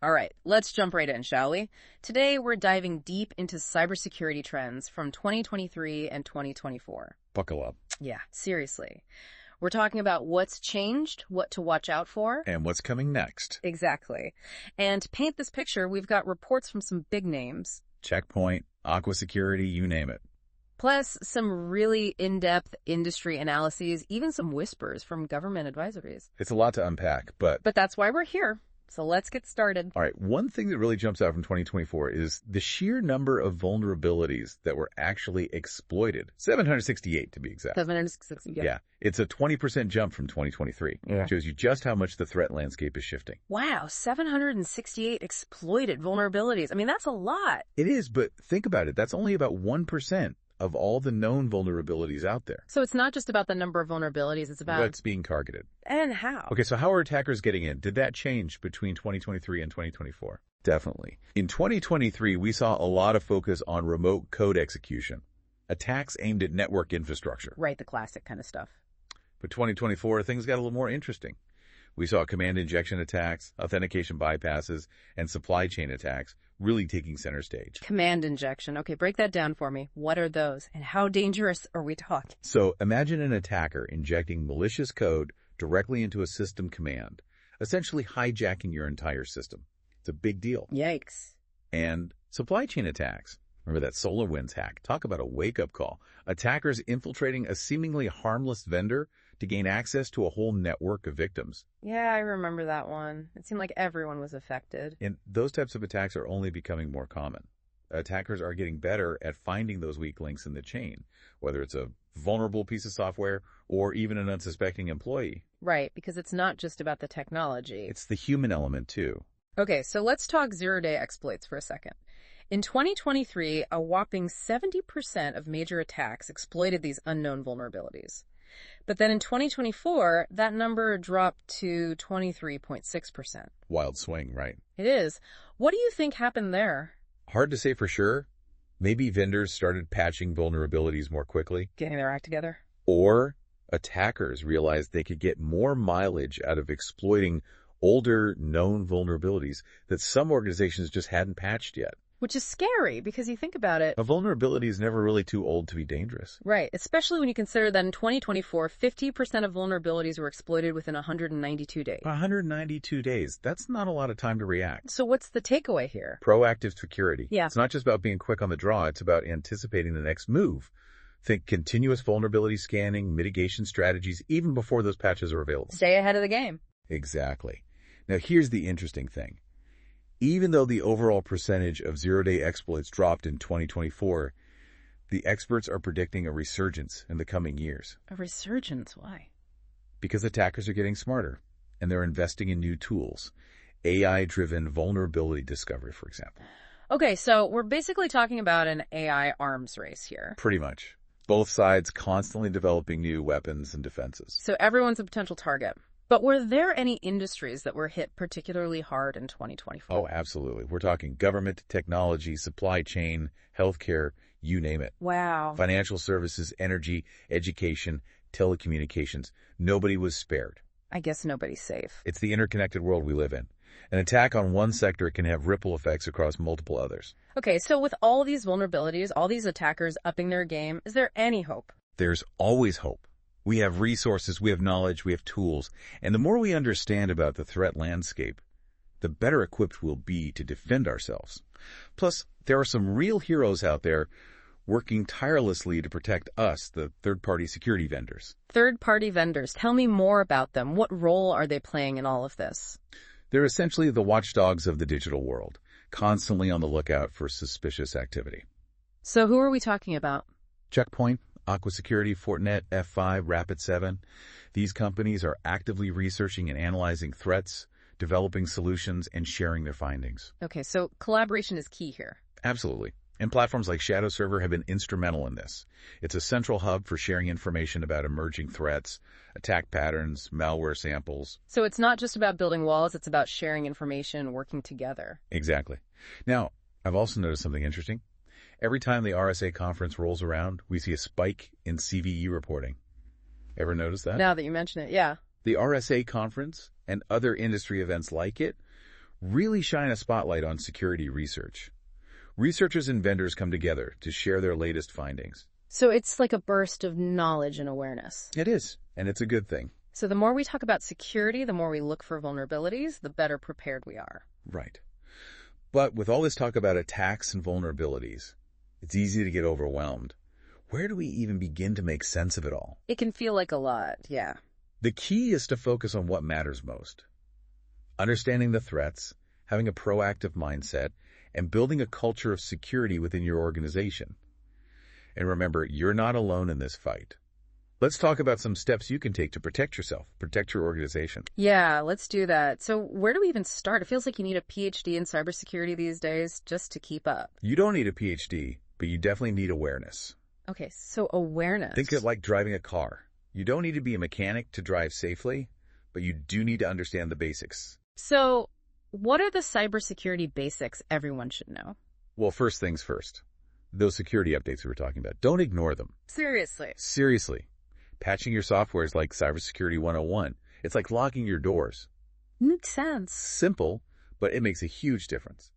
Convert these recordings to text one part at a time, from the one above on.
All right, let's jump right in, shall we? Today, we're diving deep into cybersecurity trends from 2023 and 2024. Buckle up. Yeah, seriously. We're talking about what's changed, what to watch out for. And what's coming next? Exactly. And to paint this picture, we've got reports from some big names. Checkpoint, Aqua Security, you name it. Plus, some really in-depth industry analyses, even some whispers from government advisories. It's a lot to unpack, but that's why we're here. So let's get started. all right, one thing that really jumps out from 2024 is the sheer number of vulnerabilities that were actually exploited. 768 to be exact. 760, Yeah, it's a 20% jump from 2023. Yeah. It shows you just how much the threat landscape is shifting. Wow, 768 exploited vulnerabilities. I mean, that's a lot. It is, but think about it. That's only about 1% of all the known vulnerabilities out there. So it's not just about the number of vulnerabilities, it's about... That's being targeted. And how? Okay, so how are attackers getting in? Did that change between 2023 and 2024? Definitely. In 2023, we saw a lot of focus on remote code execution, attacks aimed at network infrastructure. Right, the classic kind of stuff. But 2024, things got a little more interesting. We saw command injection attacks, authentication bypasses, and supply chain attacks really taking center stage. Command injection. Okay, break that down for me. What are those? And how dangerous are we talking? So imagine an attacker injecting malicious code directly into a system command, essentially hijacking your entire system. It's a big deal. Yikes. And supply chain attacks. Remember that SolarWinds hack? Talk about a wake-up call. Attackers infiltrating a seemingly harmless vendor to gain access to a whole network of victims. Yeah, I remember that one. It seemed like everyone was affected. And those types of attacks are only becoming more common. Attackers are getting better at finding those weak links in the chain, whether it's a vulnerable piece of software or even an unsuspecting employee. Right, because it's not just about the technology. It's the human element, too. Okay, so let's talk zero-day exploits for a second. In 2023, a whopping 70% of major attacks exploited these unknown vulnerabilities. But then in 2024, that number dropped to 23.6%. Wild swing, right? It is. What do you think happened there? Hard to say for sure. Maybe vendors started patching vulnerabilities more quickly. Getting their act together? Or attackers realized they could get more mileage out of exploiting older known vulnerabilities that some organizations just hadn't patched yet. Which is scary because you think about it. A vulnerability is never really too old to be dangerous. Right, especially when you consider that in 2024, 50% of vulnerabilities were exploited within 192 days. 192 days. That's not a lot of time to react. So what's the takeaway here? Proactive security. Yeah. It's not just about being quick on the draw. It's about anticipating the next move. Think continuous vulnerability scanning, mitigation strategies, even before those patches are available. Stay ahead of the game. Exactly. Now, here's the interesting thing. Even though the overall percentage of zero-day exploits dropped in 2024, the experts are predicting a resurgence in the coming years. A resurgence? Why? Because attackers are getting smarter, and they're investing in new tools. AI-driven vulnerability discovery, for example. Okay, so we're basically talking about an AI arms race here. Pretty much. Both sides constantly developing new weapons and defenses. So everyone's a potential target. But were there any industries that were hit particularly hard in 2024? Oh, absolutely. We're talking government, technology, supply chain, healthcare, you name it. Wow. Financial services, energy, education, telecommunications. Nobody was spared. I guess nobody's safe. It's the interconnected world we live in. An attack on one sector can have ripple effects across multiple others. Okay, so with all these vulnerabilities, all these attackers upping their game, is there any hope? There's always hope. We have resources, we have knowledge, we have tools, and the more we understand about the threat landscape, the better equipped we'll be to defend ourselves. Plus, there are some real heroes out there working tirelessly to protect us, the third-party security vendors. Third-party vendors. Tell me more about them. What role are they playing in all of this? They're essentially the watchdogs of the digital world, constantly on the lookout for suspicious activity. So who are we talking about? Checkpoint, Aqua Security, Fortinet, F5, Rapid7. These companies are actively researching and analyzing threats, developing solutions, and sharing their findings. Okay, so collaboration is key here. Absolutely. And platforms like Shadow Server have been instrumental in this. It's a central hub for sharing information about emerging threats, attack patterns, malware samples. So it's not just about building walls, it's about sharing information, working together. Exactly. Now, I've also noticed something interesting. Every time the RSA conference rolls around, we see a spike in CVE reporting. Ever notice that? Now that you mention it, yeah. The RSA conference and other industry events like it really shine a spotlight on security research. Researchers and vendors come together to share their latest findings. So it's like a burst of knowledge and awareness. It is, and it's a good thing. So the more we talk about security, the more we look for vulnerabilities, the better prepared we are. Right. But with all this talk about attacks and vulnerabilities, it's easy to get overwhelmed. Where do we even begin to make sense of it all? It can feel like a lot, yeah. The key is to focus on what matters most. Understanding the threats, having a proactive mindset, and building a culture of security within your organization. And remember, you're not alone in this fight. Let's talk about some steps you can take to protect yourself, protect your organization. Yeah, let's do that. So where do we even start? It feels like you need a PhD in cybersecurity these days just to keep up. You don't need a PhD, but you definitely need awareness. Okay, so awareness. Think of it like driving a car. You don't need to be a mechanic to drive safely, but you do need to understand the basics. So what are the cybersecurity basics everyone should know? Well, first things first. Those security updates we were talking about, don't ignore them. Seriously. Seriously. Patching your software is like Cybersecurity 101. It's like locking your doors. Makes sense. Simple, but it makes a huge difference.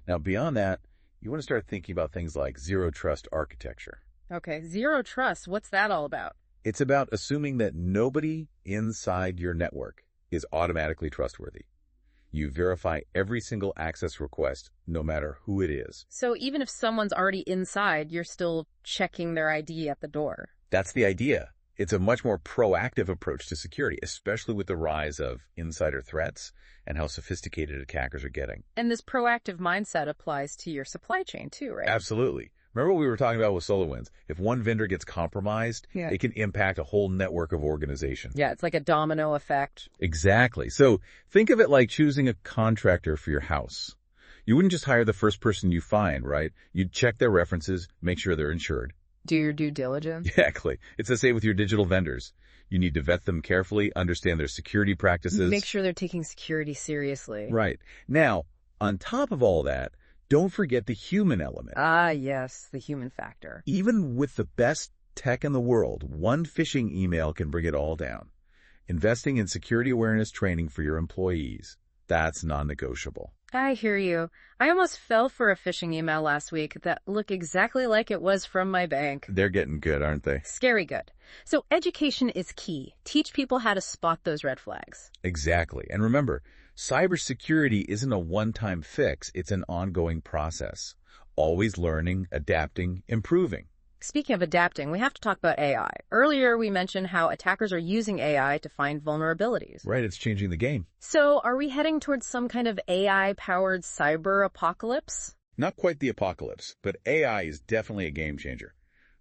Now, beyond that, you want to start thinking about things like zero trust architecture. Okay, zero trust. What's that all about? It's about assuming that nobody inside your network is automatically trustworthy. You verify every single access request, no matter who it is. So even if someone's already inside, you're still checking their ID at the door. That's the idea. It's a much more proactive approach to security, especially with the rise of insider threats and how sophisticated attackers are getting. And this proactive mindset applies to your supply chain too, right? Absolutely. Remember what we were talking about with SolarWinds? If one vendor gets compromised, it can impact a whole network of organizations. Yeah, it's like a domino effect. Exactly. So think of it like choosing a contractor for your house. You wouldn't just hire the first person you find, right? You'd check their references, make sure they're insured. Do your due diligence. Exactly. It's the same with your digital vendors. You need to vet them carefully, understand their security practices. Make sure they're taking security seriously. Right. Now, on top of all that, don't forget the human element. Ah, yes, the human factor. Even with the best tech in the world, one phishing email can bring it all down. Investing in security awareness training for your employees, that's non-negotiable. I hear you. I almost fell for a phishing email last week that looked exactly like it was from my bank. They're getting good, aren't they? Scary good. So education is key. Teach people how to spot those red flags. Exactly. And remember, cybersecurity isn't a one-time fix. It's an ongoing process. Always learning, adapting, improving. Speaking of adapting, we have to talk about AI. Earlier, we mentioned how attackers are using AI to find vulnerabilities. Right, it's changing the game. So are we heading towards some kind of AI-powered cyber apocalypse? Not quite the apocalypse, but AI is definitely a game changer.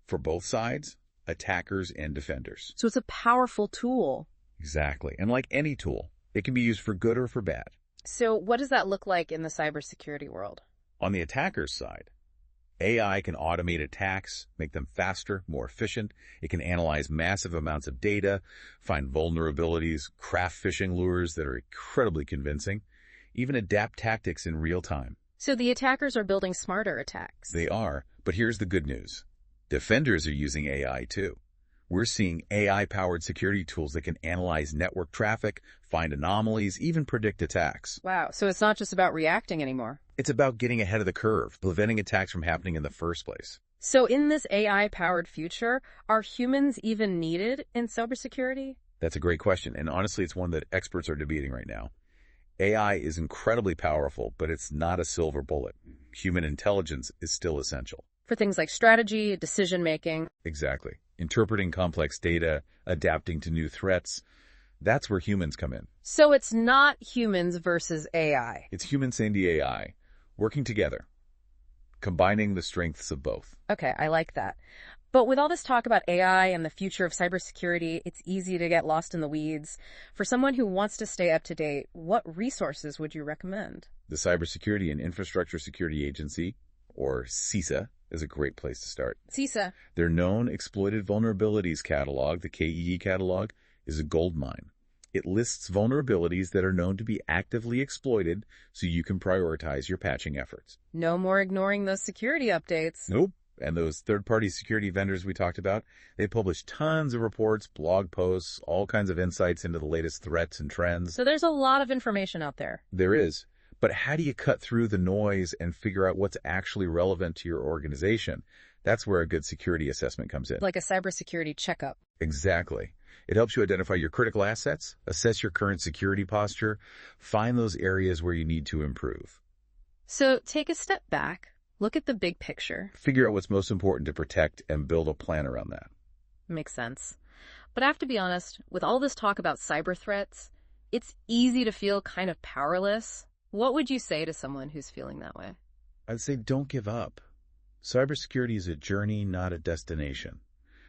For both sides, attackers and defenders. So it's a powerful tool. Exactly. And like any tool, it can be used for good or for bad. So what does that look like in the cybersecurity world? On the attacker's side, AI can automate attacks, make them faster, more efficient. It can analyze massive amounts of data, find vulnerabilities, craft phishing lures that are incredibly convincing, even adapt tactics in real time. So the attackers are building smarter attacks. They are, but here's the good news. Defenders are using AI too. We're seeing AI-powered security tools that can analyze network traffic, find anomalies, even predict attacks. Wow, so it's not just about reacting anymore. It's about getting ahead of the curve, preventing attacks from happening in the first place. So in this AI-powered future, are humans even needed in cybersecurity? That's a great question, and honestly, it's one that experts are debating right now. AI is incredibly powerful, but it's not a silver bullet. Human intelligence is still essential. For things like strategy, decision-making. Exactly. Interpreting complex data, adapting to new threats. That's where humans come in. So it's not humans versus AI. It's humans and the AI working together, combining the strengths of both. Okay, I like that. But with all this talk about AI and the future of cybersecurity, it's easy to get lost in the weeds. For someone who wants to stay up to date, what resources would you recommend? The Cybersecurity and Infrastructure Security Agency, or CISA, is a great place to start. CISA. Their Known Exploited Vulnerabilities Catalog, the KEE catalog, is a goldmine. It lists vulnerabilities that are known to be actively exploited so you can prioritize your patching efforts. No more ignoring those security updates. Nope. And those third-party security vendors we talked about, they publish tons of reports, blog posts, all kinds of insights into the latest threats and trends. So there's a lot of information out there. There is. But how do you cut through the noise and figure out what's actually relevant to your organization? That's where a good security assessment comes in. Like a cybersecurity checkup. Exactly. It helps you identify your critical assets, assess your current security posture, find those areas where you need to improve. So take a step back, look at the big picture. Figure out what's most important to protect and build a plan around that. Makes sense. But I have to be honest, with all this talk about cyber threats, it's easy to feel kind of powerless. What would you say to someone who's feeling that way? I'd say don't give up. Cybersecurity is a journey, not a destination.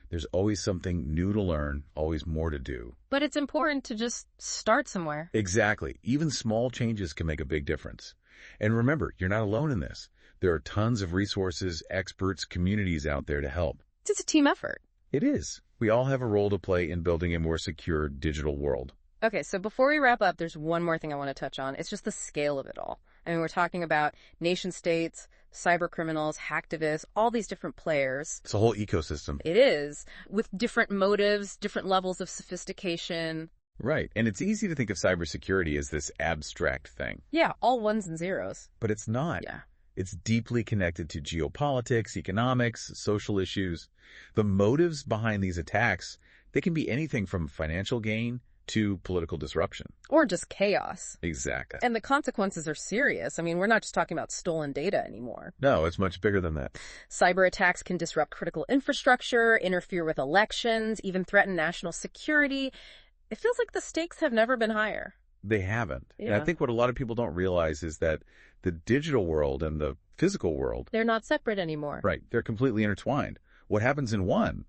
There's always something new to learn, always more to do. But it's important to just start somewhere. Exactly. Even small changes can make a big difference. And remember, you're not alone in this. There are tons of resources, experts, communities out there to help. It's a team effort. It is. We all have a role to play in building a more secure digital world. Okay, so before we wrap up, there's one more thing I want to touch on. It's just the scale of it all. I mean, we're talking about nation states, cyber criminals, hacktivists, all these different players. It's a whole ecosystem. It is, with different motives, different levels of sophistication. Right. And it's easy to think of cybersecurity as this abstract thing. Yeah, all ones and zeros. But it's not. Yeah. It's deeply connected to geopolitics, economics, social issues. The motives behind these attacks, they can be anything from financial gain to political disruption. Or just chaos. Exactly. And the consequences are serious. I mean, we're not just talking about stolen data anymore. No, it's much bigger than that. Cyber attacks can disrupt critical infrastructure, interfere with elections, even threaten national security. It feels like the stakes have never been higher. They haven't. Yeah. And I think what a lot of people don't realize is that the digital world and the physical world, They're not separate anymore. right, they're completely intertwined. What happens in one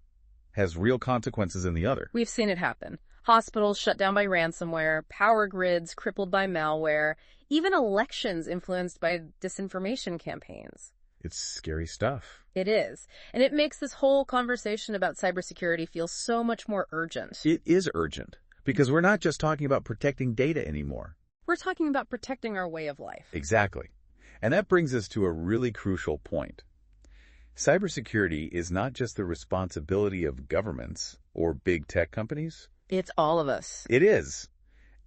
has real consequences in the other. We've seen it happen. Hospitals shut down by ransomware, power grids crippled by malware, even elections influenced by disinformation campaigns. It's scary stuff. It is. And it makes this whole conversation about cybersecurity feel so much more urgent. It is urgent because we're not just talking about protecting data anymore. We're talking about protecting our way of life. Exactly. And that brings us to a really crucial point. Cybersecurity is not just the responsibility of governments or big tech companies. It's all of us. It is.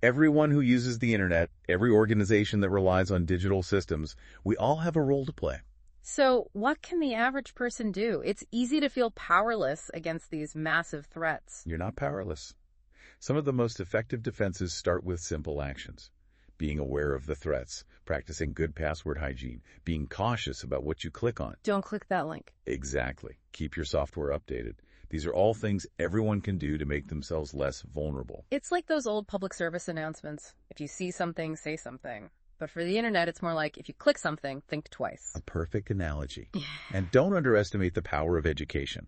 Everyone who uses the internet, every organization that relies on digital systems, we all have a role to play. So what can the average person do? It's easy to feel powerless against these massive threats. You're not powerless. Some of the most effective defenses start with simple actions. Being aware of the threats, practicing good password hygiene, being cautious about what you click on. Don't click that link. Exactly. Keep your software updated. These are all things everyone can do to make themselves less vulnerable. It's like those old public service announcements. If you see something, say something. But for the internet, it's more like if you click something, think twice. A perfect analogy. And don't underestimate the power of education.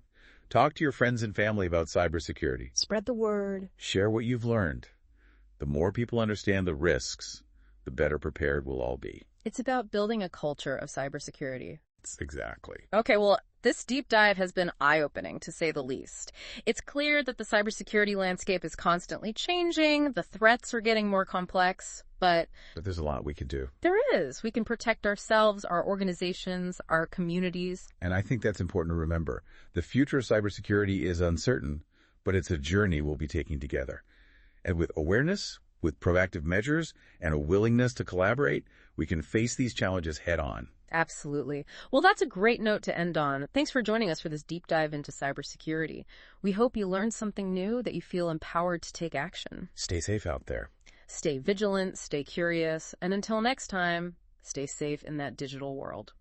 Talk to your friends and family about cybersecurity. Spread the word. Share what you've learned. The more people understand the risks, the better prepared we'll all be. It's about building a culture of cybersecurity. Exactly. Okay, well, this deep dive has been eye-opening, to say the least. It's clear that the cybersecurity landscape is constantly changing, the threats are getting more complex, but there's a lot we could do. there is. We can protect ourselves, our organizations, our communities. And I think that's important to remember. The future of cybersecurity is uncertain, but it's a journey we'll be taking together. And with awareness, with proactive measures, and a willingness to collaborate, we can face these challenges head on. Absolutely. Well, that's a great note to end on. Thanks for joining us for this deep dive into cybersecurity. We hope you learned something new, that you feel empowered to take action. Stay safe out there. Stay vigilant, stay curious, and until next time, stay safe in that digital world.